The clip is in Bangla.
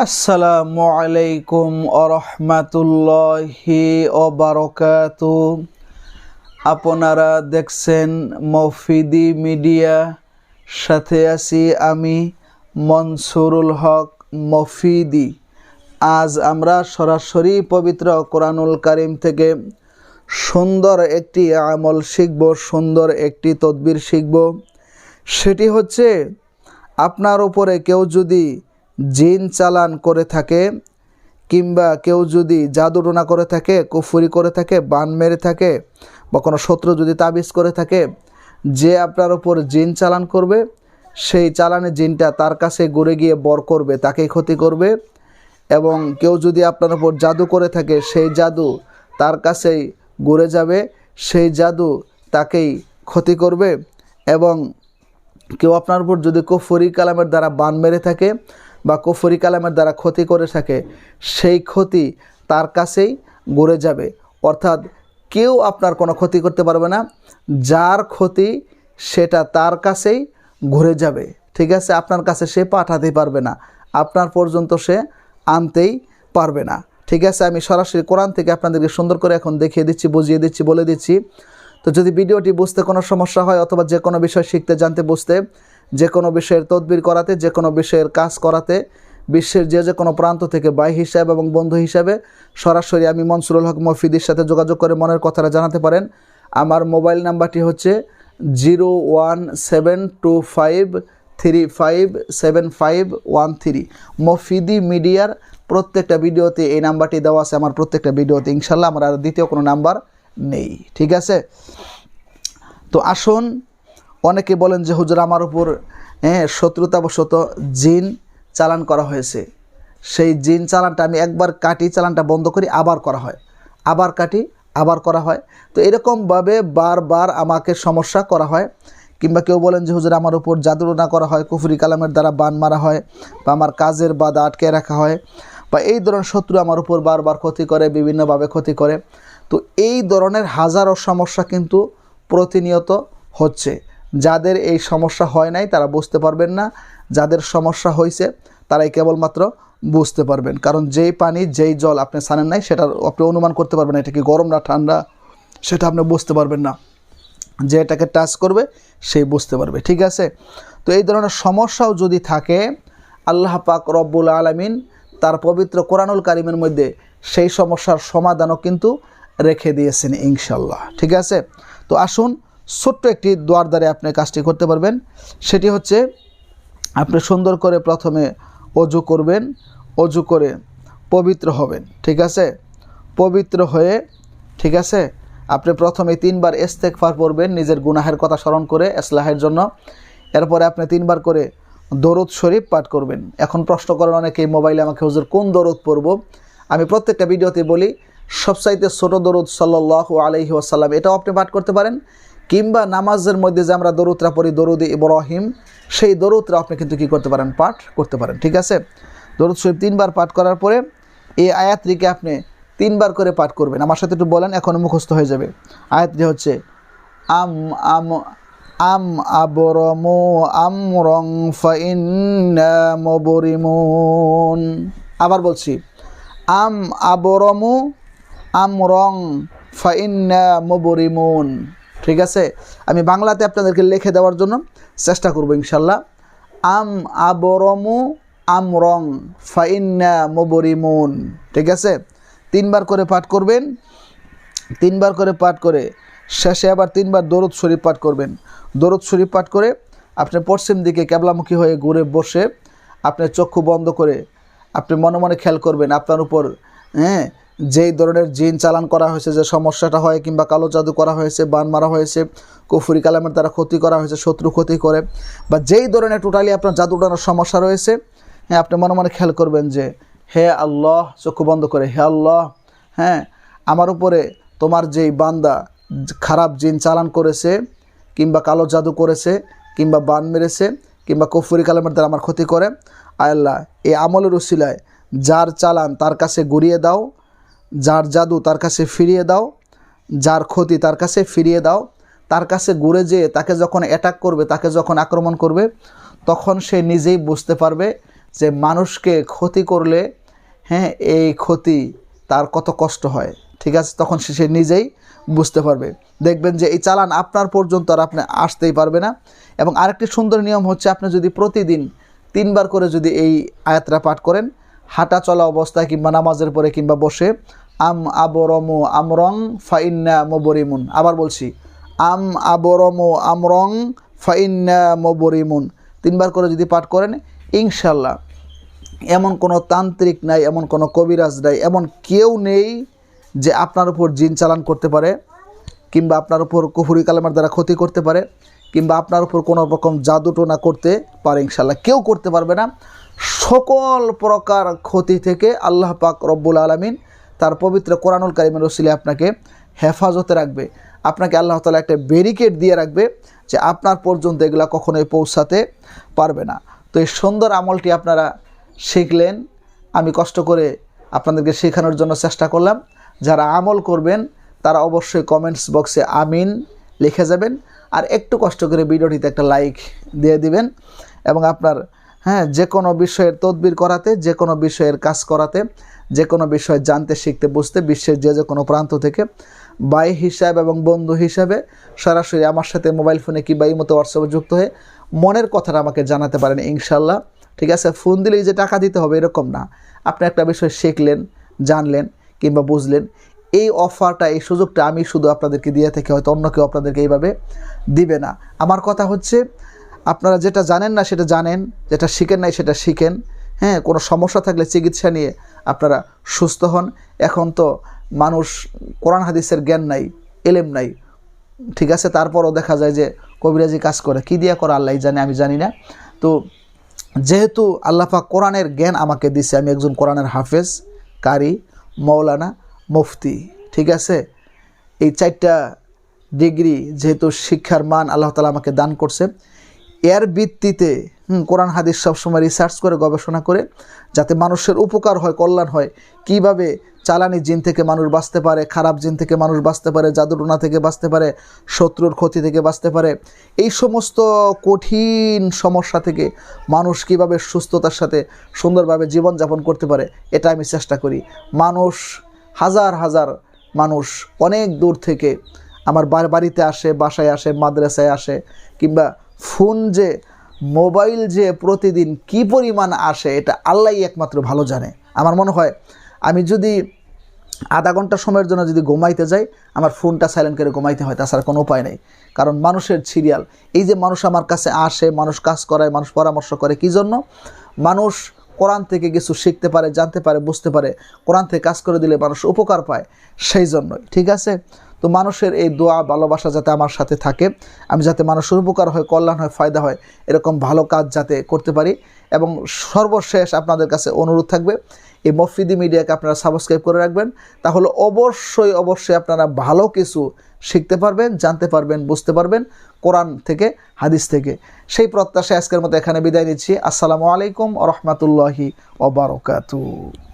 আসসালামু আলাইকুম আরহামাতুল্লাহি ওবারাকাতু। আপনারা দেখছেন মফিদি মিডিয়া, সাথে আছি আমি মনসুরুল হক মফিদি। আজ আমরা সরাসরি পবিত্র কোরআনুল কারীম থেকে সুন্দর একটি আমল শিখব, সুন্দর একটি তদবির শিখব। সেটি হচ্ছে, আপনার উপরে কেউ যদি জিন চালান করে থাকে, কিংবা কেউ যদি জাদুটোনা করে থাকে, কুফরি করে থাকে, বান মেরে থাকে, বা কোনো শত্রু যদি তাবিজ করে থাকে, যে আপনার উপর জিন চালান করবে, সেই চালানের জিনটা তার কাছে ঘুরে গিয়ে বর করবে, তাকেই ক্ষতি করবে। এবং কেউ যদি আপনার উপর জাদু করে থাকে, সেই জাদু তার কাছেই ঘুরে যাবে, সেই জাদু তাকেই ক্ষতি করবে। এবং কেউ আপনার উপর যদি কুফরি কালামের দ্বারা বান মেরে থাকে বা কুফরি কালামের দ্বারা ক্ষতি করে থাকে, সেই ক্ষতি তার কাছেই ঘুরে যাবে। অর্থাৎ কেউ আপনার কোনো ক্ষতি করতে পারবে না, যার ক্ষতি সেটা তার কাছেই ঘুরে যাবে। ঠিক আছে, আপনার কাছে সে পাঠাতে পারবে না, আপনার পর্যন্ত সে আনতেই পারবে না। ঠিক আছে, আমি সরাসরি কোরআন থেকে আপনাদেরকে সুন্দর করে এখন দেখিয়ে দিচ্ছি, বুঝিয়ে দিচ্ছি, বলে দিচ্ছি। তো যদি ভিডিওটি বুঝতে কোনো সমস্যা হয়, অথবা যে কোনো বিষয় শিখতে, জানতে, বুঝতে, যে কোনো বিষয়ের তদবির করাতে, যে কোনো বিষয়ের কাজ করাতে, বিশ্বের যে কোনো প্রান্ত থেকে ভাই হিসাবে এবং বন্ধু হিসাবে সরাসরি আমি মনসুরুল হক মফিদির সাথে যোগাযোগ করে মনের কথাটা জানাতে পারেন। আমার মোবাইল নাম্বারটি হচ্ছে 01725357513। মফিদি মিডিয়ার প্রত্যেকটা ভিডিওতে এই নাম্বারটি দেওয়া আছে, আমার প্রত্যেকটা ভিডিওতে। ইনশাল্লাহ আমার আর দ্বিতীয় কোনো নাম্বার নেই। ঠিক আছে, তো আসুন। অনেকে বলেন যে হুজুর আমার উপর শত্রুতাবশত জিন চালান করা হয়েছে। সেই জিন চালানটা আমি একবার কাটি, চালানটা বন্ধ করি, আবার করা হয়, আবার কাটি, আবার করা হয়। তো এরকমভাবে বারবার আমাকে সমস্যা করা হয়। কিংবা কেউ বলেন যে হুজুর আমার উপর জাদুটোনা করা হয়, কুফরি কালামের দ্বারা বান মারা হয়, বা আমার কাজের বাধা আটকে রাখা হয়, বা এই ধরনের শত্রু আমার উপর বারবার ক্ষতি করে, বিভিন্নভাবে ক্ষতি করে। তো এই ধরনের হাজারো সমস্যা কিন্তু প্রতিনিয়ত হচ্ছে। যাদের এই সমস্যা হয় নাই তারা বুঝতে পারবেন না, যাদের সমস্যা হয়েছে তারাই কেবলমাত্র বুঝতে পারবেন। কারণ যেই পানি, যেই জল আপনি ছানেন নাই, সেটা আপনি অনুমান করতে পারবেন না এটা কি গরম না ঠান্ডা, সেটা আপনি বুঝতে পারবেন না। যে এটাকে টাচ করবে সেই বুঝতে পারবে। ঠিক আছে, তো এই ধরনের সমস্যাও যদি থাকে, আল্লাহ পাক রব্বুল আলামিন তার পবিত্র কোরআনুল কারীমের মধ্যে সেই সমস্যার সমাধানও কিন্তু রেখে দিয়েছেন ইনশাল্লাহ। ঠিক আছে, তো আসুন ছোট্ট একটি দোয়ার দ্বারে আপনি কাজটি করতে পারবেন। সেটি হচ্ছে, আপনি সুন্দর করে প্রথমে অজু করবেন, অজু করে পবিত্র হবেন। ঠিক আছে, পবিত্র হয়ে, ঠিক আছে, আপনি প্রথমে 3 বার ইস্তেগফার পড়বেন, নিজের গুনাহের কথা স্মরণ করে ইসলাহের জন্য। এরপরে আপনি 3 বার করে দরুদ শরীফ পাঠ করবেন। এখন প্রশ্ন করেন অনেকেই মোবাইলে আমাকে, হুজুর কোন দরুদ পড়ব? আমি প্রত্যেকটা ভিডিওতে বলি, সবচাইতে ছোট দরুদ সাল্লাল্লাহু আলাইহি ওয়াসাল্লাম, এটাও আপনি পাঠ করতে পারেন। কিংবা নামাজের মধ্যে যে আমরা দরুদটা পড়ি, দরুদ ইব্রাহিম, সেই দরুদটা আপনি কিন্তু কী করতে পারেন, পাঠ করতে পারেন। ঠিক আছে, দরুদ শরীফ 3 বার পাঠ করার পরে এই আয়াতটিকে আপনি 3 বার করে পাঠ করবেন। আমার সাথে একটু বলেন, এখন মুখস্থ হয়ে যাবে। আয়াতটি হচ্ছে, আম আম আম আবরমু আমরং ফাইন্না মুবরিমুন। আবার বলছি, আম আবরমু আমরং ফাইন্না মুবরিমুন। ঠিক আছে, আমি বাংলাতে আপনাদেরকে লিখে দেওয়ার জন্য চেষ্টা করব ইনশাল্লাহ। আম আবরমু আমরং ফাইন্না মুবরিমুন। ঠিক আছে, 3 বার করে পাঠ করবেন। 3 বার করে পাঠ করে শেষে আবার 3 বার দরুদ শরীফ পাঠ করবেন। দরুদ শরীফ পাঠ করে আপনি পশ্চিম দিকে ক্যাবলামুখী হয়ে ঘুরে বসে আপনি চক্ষু বন্ধ করে আপনি মনে মনে খেয়াল করবেন আপনার উপর যেই ধরনের জিন চালান করা হয়েছে, যে সমস্যাটা হয়, কিংবা কালো জাদু করা হয়েছে, বান মারা হয়েছে, কুফরি কালামের দ্বারা ক্ষতি করা হয়েছে, শত্রু ক্ষতি করে, বা যেই ধরনের টোটালি আপনার জাদু টানার সমস্যা রয়েছে, আপনি মনে মনে খেয়াল করবেন যে হে আল্লাহ, চক্ষু বন্ধ করে, হে আল্লাহ, আমার উপরে তোমার যেই বান্দা খারাপ জিন চালান করেছে, কিংবা কালো জাদু করেছে, কিংবা বান মেরেছে, কিংবা কুফরি কালামের দ্বারা আমার ক্ষতি করে, আল্লাহ এই আমলের উসিলায় যার চালান তার কাছে ঘুরিয়ে দাও, যার জাদু তার কাছে ফিরিয়ে দাও, যার ক্ষতি তার কাছে ফিরিয়ে দাও। তার কাছে ঘুরে যেয়ে তাকে যখন অ্যাটাক করবে, তাকে যখন আক্রমণ করবে, তখন সে নিজেই বুঝতে পারবে যে মানুষকে ক্ষতি করলে হ্যাঁ এই ক্ষতি তার কত কষ্ট হয়, ঠিক আছে, তখন সে নিজেই বুঝতে পারবে। দেখবেন যে এই চালান আপনার পর্যন্ত আর আপনি আসতেই পারবে না। এবং আরেকটি সুন্দর নিয়ম হচ্ছে, আপনি যদি প্রতিদিন 3 বার করে যদি এই আয়াতটা পাঠ করেন, হাঁটা চলা অবস্থায় কিংবা নামাজের পরে কিংবা বসে, আম আবরমু আমরং ফাইন্না মুবরিমুন, আবার বলছি, আম আবরমু আমরং ফাইন্না মুবরিমুন, 3 বার করে যদি পাঠ করেন, ইনশাল্লাহ এমন কোনো তান্ত্রিক নাই, এমন কোনো কবিরাজ নাই, এমন কেউ নেই যে আপনার উপর জিন চালান করতে পারে, কিংবা আপনার উপর কুফরি কালেমার দ্বারা ক্ষতি করতে পারে, কিংবা আপনার উপর কোনো রকম জাদুটোনা করতে পারে। ইনশাল্লাহ কেউ করতে পারবে না। সকল প্রকার ক্ষতি থেকে আল্লাহ পাক রব্বুল আলামিন তার পবিত্র কোরআনুল কারীমের ওসিলায় আপনাকে হেফাজতে রাখবে। আপনাকে আল্লাহ তাআলা একটা ব্যারিকেড দিয়ে রাখবে যে আপনার পর্যন্ত এগুলা কখনোই পৌঁছাতে পারবে না। তো এই সুন্দর আমলটি আপনারা শিখলেন, আমি কষ্ট করে আপনাদেরকে শেখানোর জন্য চেষ্টা করলাম। যারা আমল করবেন তারা অবশ্যই কমেন্টস বক্সে আমিন লিখে যাবেন, আর একটু কষ্ট করে ভিডিওটিতে একটা লাইক দিয়ে দিবেন। এবং আপনার যে কোনো বিষয়ের তদবির করাতে, যে কোনো বিষয়ের কাজ করাতে, যে কোনো বিষয় জানতে, শিখতে, বুঝতে বিশ্বের যে কোনো প্রান্ত থেকে ভাই হিসাবে এবং বন্ধু হিসাবে সরাসরি আমার সাথে মোবাইল ফোনে কিংবা ইমোতে হোয়াটসঅ্যাপে যুক্ত হয়ে মনের কথাটা আমাকে জানাতে পারেন ইনশাল্লাহ। ঠিক আছে, ফোন দিলেই যে টাকা দিতে হবে এরকম না। আপনি একটা বিষয় শিখলেন, জানলেন কিংবা বুঝলেন, এই অফারটা, এই সুযোগটা আমি শুধু আপনাদেরকে দিয়ে থাকি, হয়তো অন্য কেউ আপনাদেরকে এইভাবে দিবে না। আমার কথা হচ্ছে, আপনারা যেটা জানেন না সেটা জানেন, যেটা শিখেন নাই সেটা শিখেন। কোনো সমস্যা থাকলে চিকিৎসা নিয়ে আপনারা সুস্থ হন। এখন তো মানুষ কোরআন হাদিসের জ্ঞান নাই, এলেম নাই, ঠিক আছে, তারপরও দেখা যায় যে কবিরাজি কাজ করে, কী দিয়া করে আল্লাহ জানে, আমি জানি না। তো যেহেতু আল্লাহ পাক কোরআনের জ্ঞান আমাকে দিছে, আমি একজন কোরআনের হাফেজ, কারি, মৌলানা, মুফতি, ঠিক আছে, এই 4টা ডিগ্রি যেহেতু শিক্ষার মান আল্লাহ তাআলা আমাকে দান করছে, এর ভিত্তিতে কোরআন হাদিস সবসময় রিসার্চ করে, গবেষণা করে, যাতে মানুষের উপকার হয়, কল্যাণ হয়, কিভাবে চালানি জিন থেকে মানুষ বাঁচতে পারে, খারাপ জিন থেকে মানুষ বাঁচতে পারে, জাদুটোনা থেকে বাঁচতে পারে, শত্রুর ক্ষতি থেকে বাঁচতে পারে, এই সমস্ত কঠিন সমস্যা থেকে মানুষ কিভাবে সুস্থতার সাথে সুন্দরভাবে জীবনযাপন করতে পারে, এটা আমি চেষ্টা করি। মানুষ হাজার হাজার মানুষ অনেক দূর থেকে আমার বাড়িতে আসে, বাসায় আসে, মাদ্রাসায় আসে, কিংবা ফোন যে মোবাইল যে প্রতিদিন কি পরিমাণ আসে এটা আল্লাহই একমাত্র ভালো জানে। আমার মনে হয় আমি যদি আধা ঘন্টা সময়ের জন্য যদি ঘুমাইতে যাই, আমার ফোনটা সাইলেন্ট করে ঘুমাইতে হয়, তাছাড়া কোনো উপায় নেই। কারণ মানুষের সিরিয়াল, এই যে মানুষ আমার কাছে আসে, মানুষ কাজ করায়, মানুষ পরামর্শ করে, কী জন্য? মানুষ কোরআন থেকে কিছু শিখতে পারে, জানতে পারে, বুঝতে পারে, কোরআন থেকে কাজ করে দিলে মানুষ উপকার পায়, সেই জন্যই। ঠিক আছে, তো মানুষের এই দোয়া, ভালোবাসা যাতে আমার সাথে থাকে, আমি যাতে মানুষের উপকার হয়, কল্যাণ হয়, ফায়দা হয়, এরকম ভালো কাজ যাতে করতে পারি। এবং সর্বশেষ আপনাদের কাছে অনুরোধ থাকবে, এই মফিদি মিডিয়াকে আপনারা সাবস্ক্রাইব করে রাখবেন, তাহলে অবশ্যই অবশ্যই আপনারা ভালো কিছু শিখতে পারবেন, জানতে পারবেন, বুঝতে পারবেন কোরআন থেকে, হাদিস থেকে। সেই প্রত্যাশায় আজকের মতো এখানে বিদায় নিচ্ছি। আসসালামু আলাইকুম ওয়া রাহমাতুল্লাহি ওয়া বারাকাতুহু।